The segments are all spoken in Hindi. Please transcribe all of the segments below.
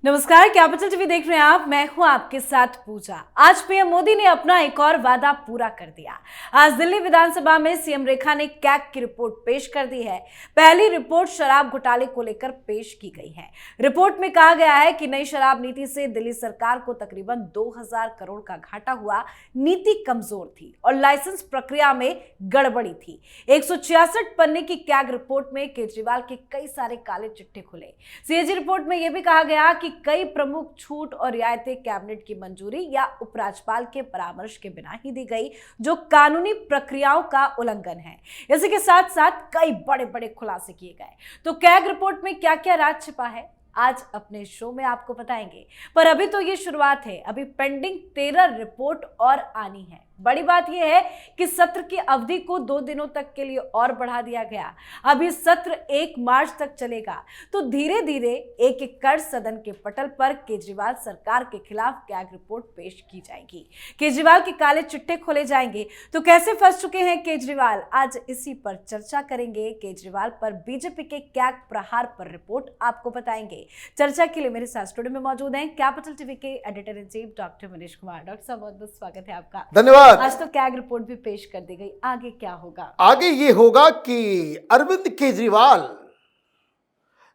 नमस्कार, कैपिटल टीवी देख रहे हैं आप। मैं हूं आपके साथ पूजा। आज पीएम मोदी ने अपना एक और वादा पूरा कर दिया। आज दिल्ली विधानसभा में सीएम रेखा ने कैग की रिपोर्ट पेश कर दी है। पहली रिपोर्ट शराब घोटाले को लेकर पेश की गई है। रिपोर्ट में कहा गया है कि नई शराब नीति से दिल्ली सरकार को तकरीबन 2000 करोड़ का घाटा हुआ। नीति कमजोर थी और लाइसेंस प्रक्रिया में गड़बड़ी थी। 166 पन्ने की कैग रिपोर्ट में केजरीवाल के कई सारे काले चिट्ठे खुले। सीएजी रिपोर्ट में यह भी कहा गया कि कई प्रमुख छूट और रियायतें कैबिनेट की मंजूरी या उपराज्यपाल के परामर्श के बिना ही दी गई, जो कानूनी प्रक्रियाओं का उल्लंघन है। इसी के साथ साथ कई बड़े बड़े खुलासे किए गए। तो कैग रिपोर्ट में क्या क्या राज छिपा है, आज अपने शो में आपको बताएंगे। पर अभी तो ये शुरुआत है, अभी पेंडिंग 13 रिपोर्ट और आनी है। बड़ी बात यह है कि सत्र की अवधि को 2 दिनों तक के लिए और बढ़ा दिया गया। अभी सत्र 1 मार्च तक चलेगा। तो धीरे धीरे एक एक कर सदन के पटल पर केजरीवाल सरकार के खिलाफ कैग रिपोर्ट पेश की जाएगी। केजरीवाल के काले चिट्ठे खोले जाएंगे। तो कैसे फंस चुके हैं केजरीवाल, आज इसी पर चर्चा करेंगे। केजरीवाल पर बीजेपी के कैग प्रहार पर रिपोर्ट आपको बताएंगे। चर्चा के लिए मेरे साथ स्टूडियो में मौजूद हैं कैपिटल टीवी के editor in chief doctor Manish Kumar. Doctor साहब, बहुत बहुत स्वागत है आपका। धन्यवाद। आज तो कैग रिपोर्ट भी पेश कर दी गई, आगे क्या होगा? आगे ये होगा कि अरविंद केजरीवाल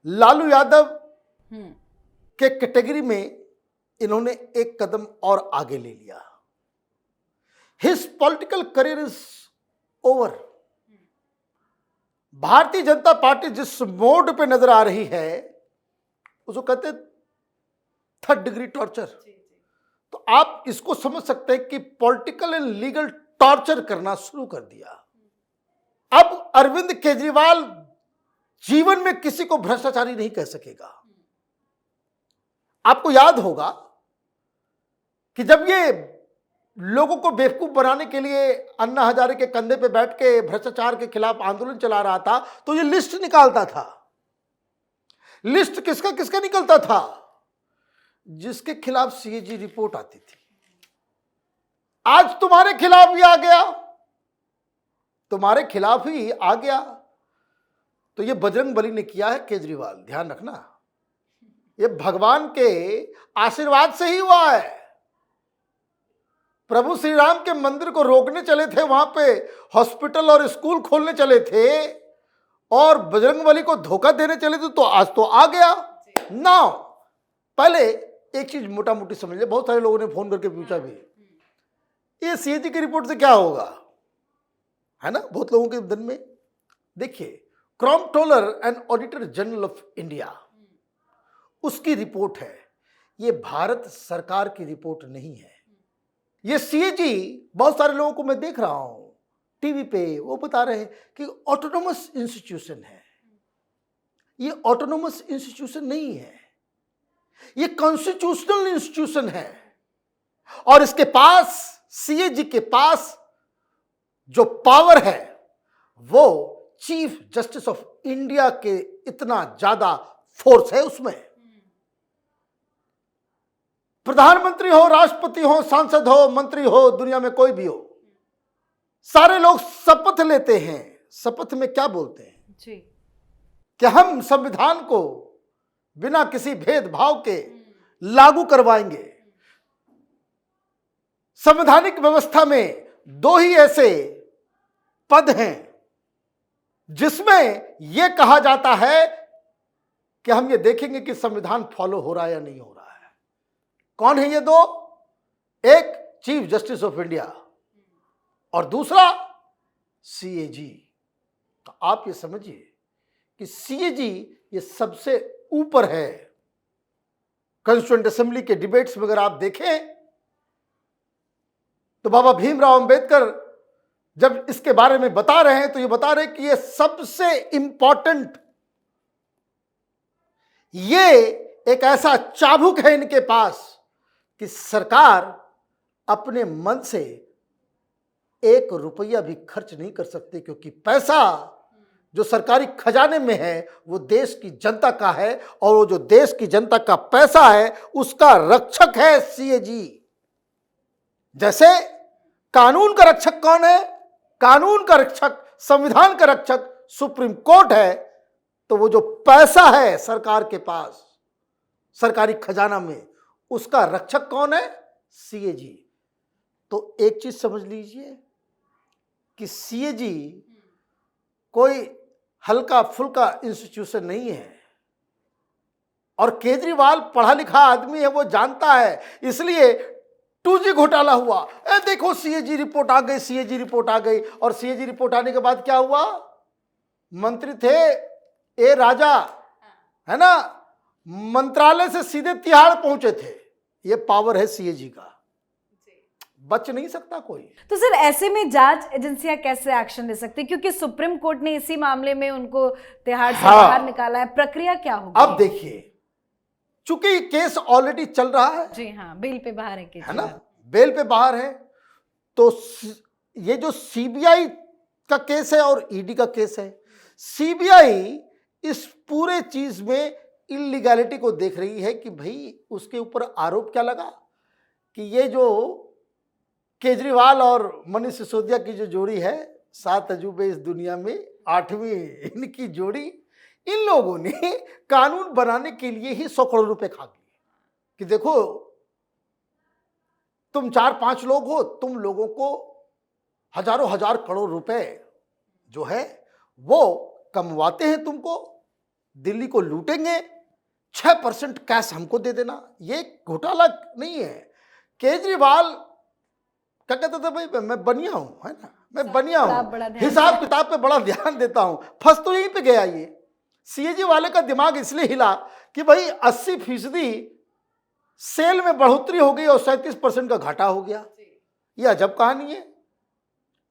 लालू यादव के कैटेगरी में इन्होंने एक कदम और आगे ले लिया। His political career is over. Bharatiya Janata party जिस मोड पे नजर आ रही है उसको कहते हैं 3rd डिग्री टॉर्चर। तो आप इसको समझ सकते हैं कि पॉलिटिकल एंड लीगल टॉर्चर करना शुरू कर दिया। अब अरविंद केजरीवाल जीवन में किसी को भ्रष्टाचारी नहीं कह सकेगा। आपको याद होगा कि जब ये लोगों को बेवकूफ बनाने के लिए अन्ना हजारे के कंधे पे बैठ के भ्रष्टाचार के खिलाफ आंदोलन चला रहा था, तो ये लिस्ट निकालता था। लिस्ट किसका किसका निकलता था? जिसके खिलाफ सीएजी रिपोर्ट आती थी। आज तुम्हारे खिलाफ भी आ गया, तुम्हारे खिलाफ ही आ गया। तो ये बजरंग बली ने किया है केजरीवाल, ध्यान रखना। ये भगवान के आशीर्वाद से ही हुआ है। प्रभु श्री राम के मंदिर को रोकने चले थे, वहां पे हॉस्पिटल और स्कूल खोलने चले थे और बजरंग बली को धोखा देने चले थे, तो आज तो आ गया ना। पहले एक चीज मोटा मोटी समझ ले, बहुत सारे लोगों ने फोन करके पूछा भी, ये सीएजी की रिपोर्ट से क्या होगा, है ना, बहुत लोगों के दिन में। देखिए, comptroller and auditor general of India, उसकी रिपोर्ट है। ये भारत सरकार की रिपोर्ट नहीं है। ये सीएजी, बहुत सारे लोगों को मैं देख रहा हूं टीवी पे, वो बता रहे हैं कि ऑटोनोमस इंस्टीट्यूशन है। ये ऑटोनोमस इंस्टीट्यूशन नहीं है, ये कॉन्स्टिट्यूशनल इंस्टीट्यूशन है। और इसके पास, सीएजी के पास जो पावर है वो चीफ जस्टिस ऑफ इंडिया के इतना ज्यादा फोर्स है उसमें। प्रधानमंत्री हो, राष्ट्रपति हो, सांसद हो, मंत्री हो, दुनिया में कोई भी हो, सारे लोग शपथ लेते हैं। शपथ में क्या बोलते हैं जी? कि हम संविधान को बिना किसी भेदभाव के लागू करवाएंगे। संवैधानिक व्यवस्था में 2 ही ऐसे पद हैं जिसमें यह कहा जाता है कि हम ये देखेंगे कि संविधान फॉलो हो रहा है या नहीं हो रहा है। कौन है ये 2? एक चीफ जस्टिस ऑफ इंडिया और दूसरा सीएजी। तो आप ये समझिए कि सीएजी ये सबसे ऊपर है। कॉन्स्टिट्यूएंट असेंबली के डिबेट्स में अगर आप देखें तो बाबा भीमराव अंबेडकर जब इसके बारे में बता रहे हैं तो ये बता रहे हैं कि ये सबसे इंपॉर्टेंट, ये एक ऐसा चाबुक है इनके पास कि सरकार अपने मन से 1 रुपया भी खर्च नहीं कर सकती, क्योंकि पैसा जो सरकारी खजाने में है वो देश की जनता का है, और वो जो देश की जनता का पैसा है उसका रक्षक है सीएजी। जैसे कानून का रक्षक कौन है? कानून का रक्षक, संविधान का रक्षक सुप्रीम कोर्ट है, तो वो जो पैसा है सरकार के पास सरकारी खजाना में, उसका रक्षक कौन है? सीएजी। तो एक चीज समझ लीजिए कि सीएजी कोई हल्का फुल्का इंस्टीट्यूशन नहीं है, और केजरीवाल पढ़ा लिखा आदमी है, वो जानता है। इसलिए 2G घोटाला हुआ, देखो सीएजी रिपोर्ट आ गई, सीएजी रिपोर्ट आ गई, और सीएजी रिपोर्ट आने के बाद क्या हुआ? मंत्री थे ए राजा, है ना, मंत्रालय से सीधे तिहाड़ पहुंचे थे। ये पावर है सीएजी का, बच नहीं सकता कोई। तो सर ऐसे में जांच एजेंसियां कैसे एक्शन ले सकती, क्योंकि सुप्रीम कोर्ट ने इसी मामले में उनको तिहाड़ से बाहर निकाला है, प्रक्रिया क्या होगी? अब देखिए, चूंकि केस ऑलरेडी चल रहा है, जी हाँ, बेल पे बाहर है ना, बेल पे बाहर है, तो ये जो सीबीआई का केस है और ईडी का केस है, सीबीआई इस पूरे चीज में इलीगैलिटी को देख रही है कि भाई उसके ऊपर आरोप क्या लगा कि ये जो केजरीवाल और मनीष सिसोदिया की जो जोड़ी है, 7 अजूबे इस दुनिया में 8वीं इनकी जोड़ी, इन लोगों ने कानून बनाने के लिए ही 100 करोड़ रुपए खा लिए कि देखो तुम 4-5 लोग हो, तुम लोगों को हजारों हजार करोड़ रुपए जो है वो कमवाते हैं, तुमको दिल्ली को लूटेंगे, 6% कैश हमको दे देना। ये घोटाला नहीं है। केजरीवाल क्या कहते थे, भाई मैं बनिया हूं, है ना, मैं बनिया हूं, हिसाब किताब पे बड़ा ध्यान देता हूं। फंस तो यहीं पे गया ये। सीएजी वाले का दिमाग इसलिए हिला कि भाई 80% सेल में बढ़ोतरी हो गई और 37% का घाटा हो गया। ये अजब कहानी है।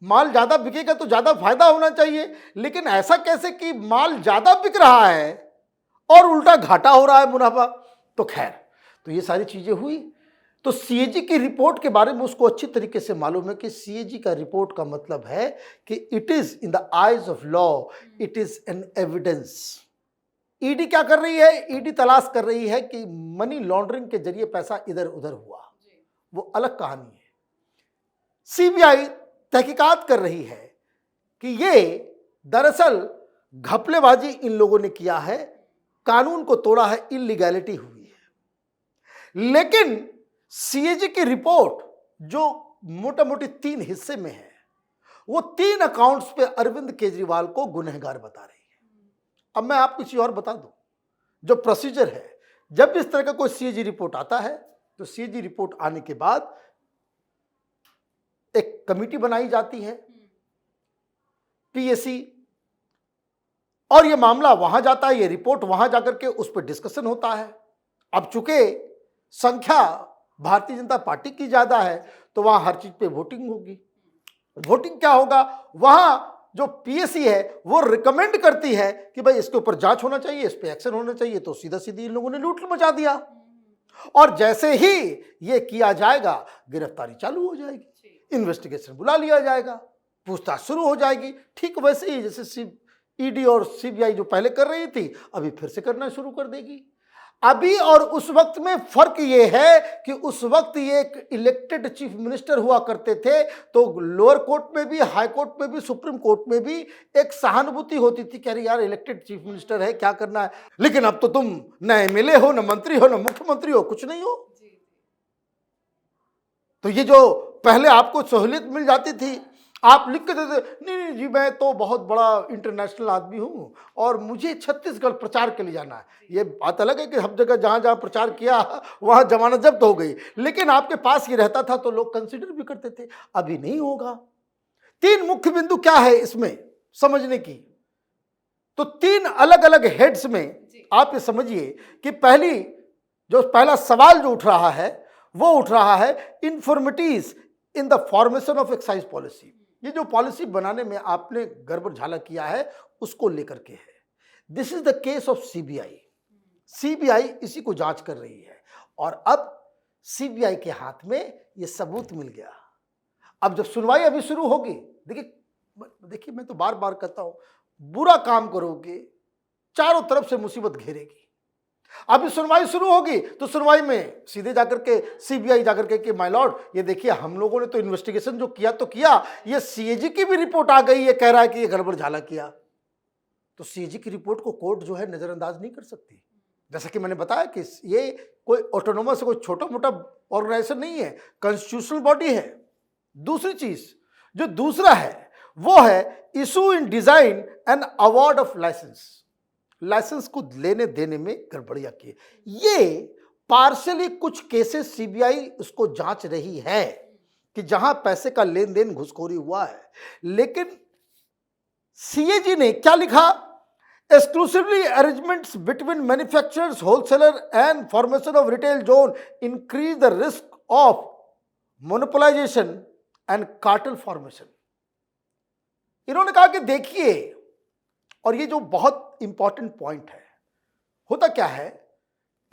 माल ज्यादा बिकेगा तो ज्यादा फायदा होना चाहिए, लेकिन ऐसा कैसे कि माल ज्यादा बिक रहा है और उल्टा घाटा हो रहा है, मुनाफा। तो खैर, तो ये सारी चीजें हुई। तो सीएजी की रिपोर्ट के बारे में उसको अच्छी तरीके से मालूम है कि सीएजी का रिपोर्ट का मतलब है कि it is in the eyes of law, it is an evidence. ED क्या कर रही है? ईडी तलाश कर रही है कि मनी लॉन्ड्रिंग के जरिए पैसा इधर उधर हुआ, वो अलग कहानी है। सीबीआई तहकीकात कर रही है कि ये दरअसल घपलेबाजी इन लोगों ने किया है, कानून को तोड़ा है, इलीगैलिटी हुई है। लेकिन सीएजी की रिपोर्ट जो मोटा मोटी 3 हिस्से में है, वो 3 अकाउंट्स पे अरविंद केजरीवाल को गुनहगार बता रही है। अब मैं आपको किसी और बता दूं, जो प्रोसीजर है, जब इस तरह का कोई सीएजी रिपोर्ट आता है तो सीएजी रिपोर्ट आने के बाद एक कमेटी बनाई जाती है, पीएसी, और ये मामला वहां जाता है, ये रिपोर्ट वहां जाकर के उस पर डिस्कशन होता है। अब चूंकि संख्या भारतीय जनता पार्टी की ज्यादा है तो वहां हर चीज पे वोटिंग होगी। वोटिंग क्या होगा, वहां जो पीएसी है वो रिकमेंड करती है कि भाई इसके ऊपर जांच होना चाहिए, इस पे एक्शन होना चाहिए। तो सीधा सीधी इन लोगों ने लूट मचा दिया, और जैसे ही ये किया जाएगा गिरफ्तारी चालू हो जाएगी, इन्वेस्टिगेशन बुला लिया जाएगा, पूछताछ शुरू हो जाएगी। ठीक वैसे ही जैसे ईडी और सीबीआई जो पहले कर रही थी, अभी फिर से करना शुरू कर देगी। अभी और उस वक्त में फर्क ये है कि उस वक्त ये एक इलेक्टेड चीफ मिनिस्टर हुआ करते थे, तो लोअर कोर्ट में भी, हाई कोर्ट में भी, सुप्रीम कोर्ट में भी एक सहानुभूति होती थी कि अरे यार इलेक्टेड चीफ मिनिस्टर है, क्या करना है। लेकिन अब तो तुम न एमएलए हो, न मंत्री हो, न मुख्यमंत्री हो, कुछ नहीं हो। तो ये जो पहले आपको सहूलियत मिल जाती थी, आप लिख के देते, नहीं जी मैं तो बहुत बड़ा इंटरनेशनल आदमी हूं और मुझे छत्तीसगढ़ प्रचार के लिए जाना है। ये बात अलग है कि हर जगह जहां जहां प्रचार किया वहां जमानत जब्त हो गई, लेकिन आपके पास ये रहता था तो लोग कंसीडर भी करते थे। अभी नहीं होगा। 3 मुख्य बिंदु क्या है इसमें समझने की, तो 3 अलग अलग हेड्स में आप ये समझिए कि पहला सवाल जो उठ रहा है वो उठ रहा है informalities in the formation of excise policy. ये जो पॉलिसी बनाने में आपने गड़बड़ झाला किया है उसको लेकर के है। This is the case of CBI. CBI इसी को जांच कर रही है, और अब सीबीआई के हाथ में ये सबूत मिल गया। अब जब सुनवाई अभी शुरू होगी, देखिए मैं तो बार बार कहता हूं, बुरा काम करोगे चारों तरफ से मुसीबत घेरेगी। अभी सुनवाई शुरू होगी तो सुनवाई में सीधे जाकर के सीबीआई जाकर के कि माय लॉर्ड ये देखिए हम लोगों ने तो इन्वेस्टिगेशन जो किया तो किया, ये सीएजी की भी रिपोर्ट आ गई, ये कह रहा है कि ये गड़बड़ झाला किया। तो सीएजी की रिपोर्ट को कोर्ट जो है नजरअंदाज नहीं कर सकती। जैसा कि मैंने बताया कि ये कोई ऑटोनोमस, कोई छोटा मोटा ऑर्गेनाइजेशन नहीं है, कॉन्स्टिट्यूशनल बॉडी है। दूसरी चीज जो दूसरा है वो है issue in design and award of licence. Licence को लेने देने में गड़बड़ियां की। ये पार्शियली कुछ केसेस सीबीआई उसको जांच रही है कि जहां पैसे का लेन देन घुसखोरी हुआ है, लेकिन सीएजी ने क्या लिखा? Exclusively arrangements between manufacturers, wholesaler and formation of retail zone increase the risk of monopolisation and cartel formation. इन्होंने कहा कि देखिए, और ये जो बहुत इंपॉर्टेंट पॉइंट है, होता क्या है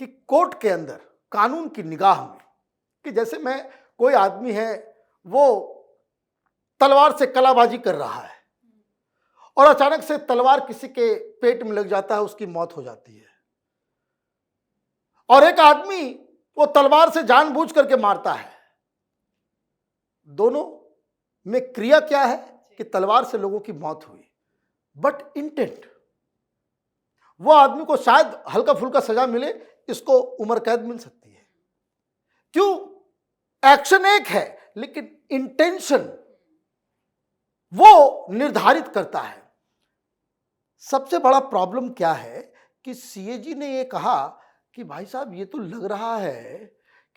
कि कोर्ट के अंदर कानून की निगाह में, कि जैसे मैं कोई आदमी है वो तलवार से कलाबाजी कर रहा है और अचानक से तलवार किसी के पेट में लग जाता है, उसकी मौत हो जाती है, और एक आदमी वो तलवार से जानबूझ करके मारता है। दोनों में क्रिया क्या है कि तलवार से लोगों की मौत हुई, बट इंटेंट, वो आदमी को शायद हल्का फुल्का सजा मिले, इसको उम्र कैद मिल सकती है। क्यों? एक्शन एक है लेकिन इंटेंशन वो निर्धारित करता है। सबसे बड़ा प्रॉब्लम क्या है कि सीएजी ने ये कहा कि भाई साहब, ये तो लग रहा है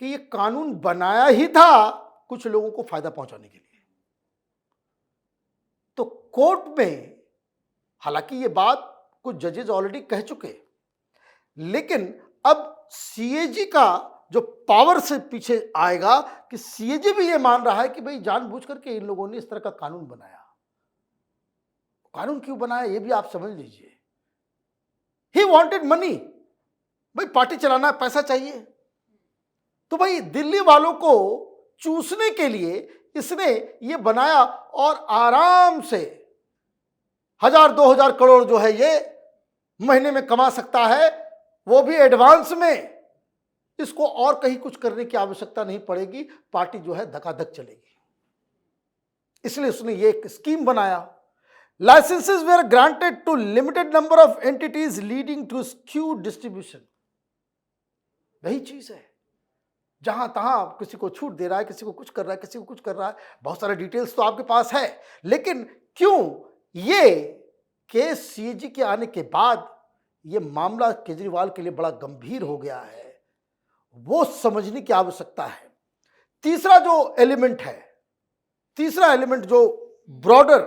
कि ये कानून बनाया ही था कुछ लोगों को फायदा पहुंचाने के लिए। तो कोर्ट में, हालांकि ये बात कुछ जजेस ऑलरेडी कह चुके, लेकिन अब सीएजी का जो पावर से पीछे आएगा कि सीएजी भी ये मान रहा है कि भाई जानबूझ करके इन लोगों ने इस तरह का कानून बनाया। कानून क्यों बनाया ये भी आप समझ लीजिए। ही वॉन्टेड मनी, भाई पार्टी चलाना है, पैसा चाहिए, तो भाई दिल्ली वालों को चूसने के लिए इसने ये बनाया, और आराम से 1000-2000 करोड़ जो है ये महीने में कमा सकता है, वो भी एडवांस में। इसको और कहीं कुछ करने की आवश्यकता नहीं पड़ेगी, पार्टी जो है धकाधक चलेगी। इसलिए उसने ये एक स्कीम बनाया। Licences were granted to limited number of entities leading to skew distribution. वही चीज है, जहां तहां किसी को छूट दे रहा है, किसी को कुछ कर रहा है, किसी को कुछ कर रहा है। बहुत सारे डिटेल्स तो आपके पास है, लेकिन क्यों ये केस सीएजी के आने के बाद ये मामला केजरीवाल के लिए बड़ा गंभीर हो गया है, वो समझने की आवश्यकता है। तीसरा जो एलिमेंट है, तीसरा एलिमेंट जो ब्रॉडर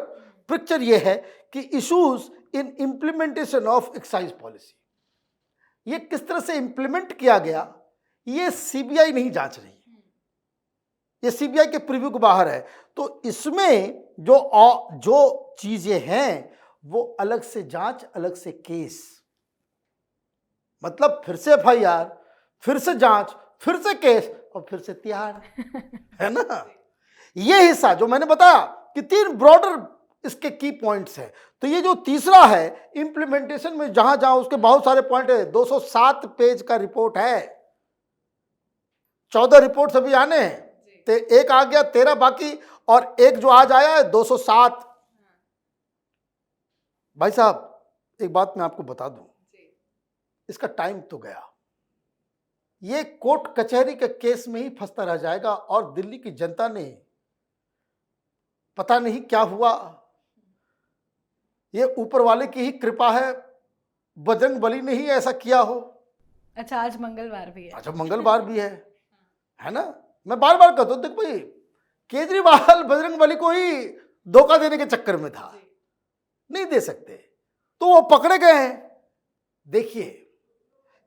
पिक्चर ये है कि issues in implementation of excise policy, ये किस तरह से इंप्लीमेंट किया गया, ये सीबीआई नहीं जांच रही, ये सीबीआई के प्रीव्यू के बाहर है। तो इसमें जो चीजें हैं वो अलग से जांच, अलग से केस, मतलब फिर से एफआईआर, फिर से जांच, फिर से केस, और फिर से तिहाड़, है ना। ये हिस्सा जो मैंने बताया कि 3 ब्रॉडर इसके की पॉइंट्स हैं। तो ये जो तीसरा है इंप्लीमेंटेशन में, जहां जहां उसके बहुत सारे पॉइंट है, 207 पेज का रिपोर्ट है, 14 रिपोर्ट अभी आने हैं, तो एक आ गया, 13 बाकी, और एक जो आज आया है 207। भाई साहब, एक बात मैं आपको बता दूं, इसका टाइम तो गया, ये कोर्ट कचहरी के केस में ही फंसता रह जाएगा, और दिल्ली की जनता ने पता नहीं क्या हुआ, ये ऊपर वाले की ही कृपा है, बजरंग बली ने ही ऐसा किया हो। अच्छा, आज मंगलवार भी है। अच्छा, मंगलवार भी है ना। मैं बार बार कहता हूं, देख भाई, केजरीवाल बजरंग बली को ही धोखा देने के चक्कर में था, नहीं दे सकते, तो वो पकड़े गए हैं। देखिए,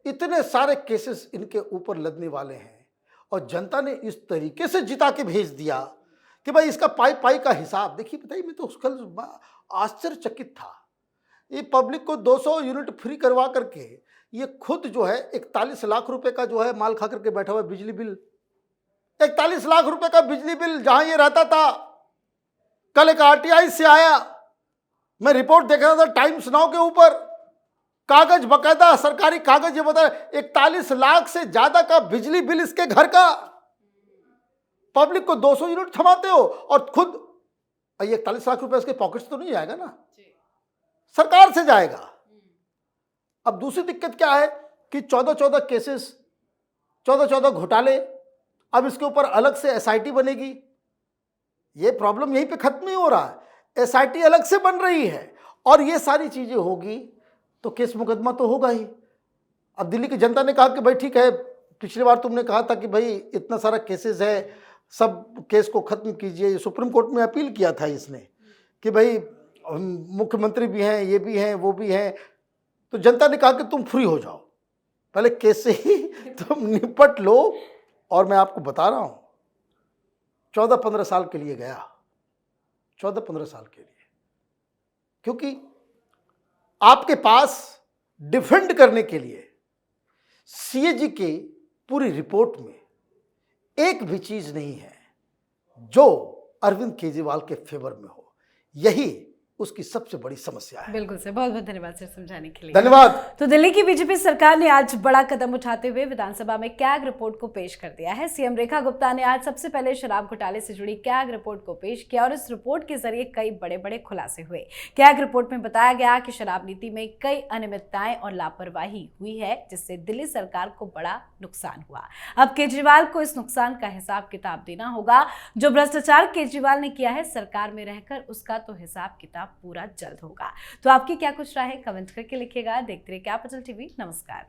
इतने सारे केसेस इनके ऊपर लदने वाले हैं, और जनता ने इस तरीके से जिता के भेज दिया कि भाई इसका पाई पाई का हिसाब देखिए। बताइए, मैं तो कल आश्चर्यचकित था, ये पब्लिक को 200 यूनिट फ्री करवा करके ये खुद जो है 41 लाख रुपए का जो है माल खा करके बैठा हुआ बिजली बिल, 41 लाख रुपए का बिजली बिल जहां ये रहता था। कल एक आरटीआई से आया, मैं रिपोर्ट देख रहा था टाइम्स नाउ के ऊपर, कागज, बकायदा सरकारी कागज, ये बता 41 लाख से ज्यादा का बिजली बिल इसके घर का। पब्लिक को 200 यूनिट थमाते हो, और खुद ये 41 लाख रुपए इसके पॉकेट से तो नहीं जाएगा ना, सरकार से जाएगा। अब दूसरी दिक्कत क्या है कि 14-14 केसेस, 14-14 घोटाले, अब इसके ऊपर अलग से एसआईटी बनेगी। ये प्रॉब्लम यहीं पे खत्म नहीं हो रहा है, एसआईटी अलग से बन रही है और ये सारी चीजें होगी तो केस मुकदमा तो होगा ही। अब दिल्ली की जनता ने कहा कि भाई ठीक है, पिछली बार तुमने कहा था कि भाई इतना सारा केसेस है, सब केस को खत्म कीजिए। सुप्रीम कोर्ट में अपील किया था इसने कि भाई मुख्यमंत्री भी हैं, ये भी हैं, वो भी हैं, तो जनता ने कहा कि तुम फ्री हो जाओ, पहले केस से ही तुम निपट लो। और मैं आपको बता रहा हूं 14-15 साल के लिए गया, 14-15 साल के लिए, क्योंकि आपके पास डिफेंड करने के लिए सीएजी के पूरी रिपोर्ट में एक भी चीज नहीं है जो अरविंद केजरीवाल के फेवर में हो। यही उसकी सबसे बड़ी समस्या है। बिल्कुल सर, बहुत बहुत धन्यवाद सर समझाने के लिए। धन्यवाद। तो दिल्ली की बीजेपी सरकार ने आज बड़ा कदम उठाते हुए विधानसभा में कैग रिपोर्ट को पेश कर दिया है। सीएम रेखा गुप्ता ने आज सबसे पहले शराब घोटाले से जुड़ी कैग रिपोर्ट को पेश किया और इस रिपोर्ट के जरिए कई बड़े बड़े खुलासे हुए। कैग रिपोर्ट में बताया गया कि शराब नीति में कई अनियमितताएं और लापरवाही हुई है, जिससे दिल्ली सरकार को बड़ा नुकसान हुआ। अब केजरीवाल को इस नुकसान का हिसाब किताब देना होगा। जो भ्रष्टाचार केजरीवाल ने किया है सरकार में रहकर, उसका तो हिसाब किताब पूरा जल्द होगा। तो आपकी क्या कुछ राय है, कमेंट करके लिखिएगा। देखते रहिए कैपिटल टीवी। नमस्कार।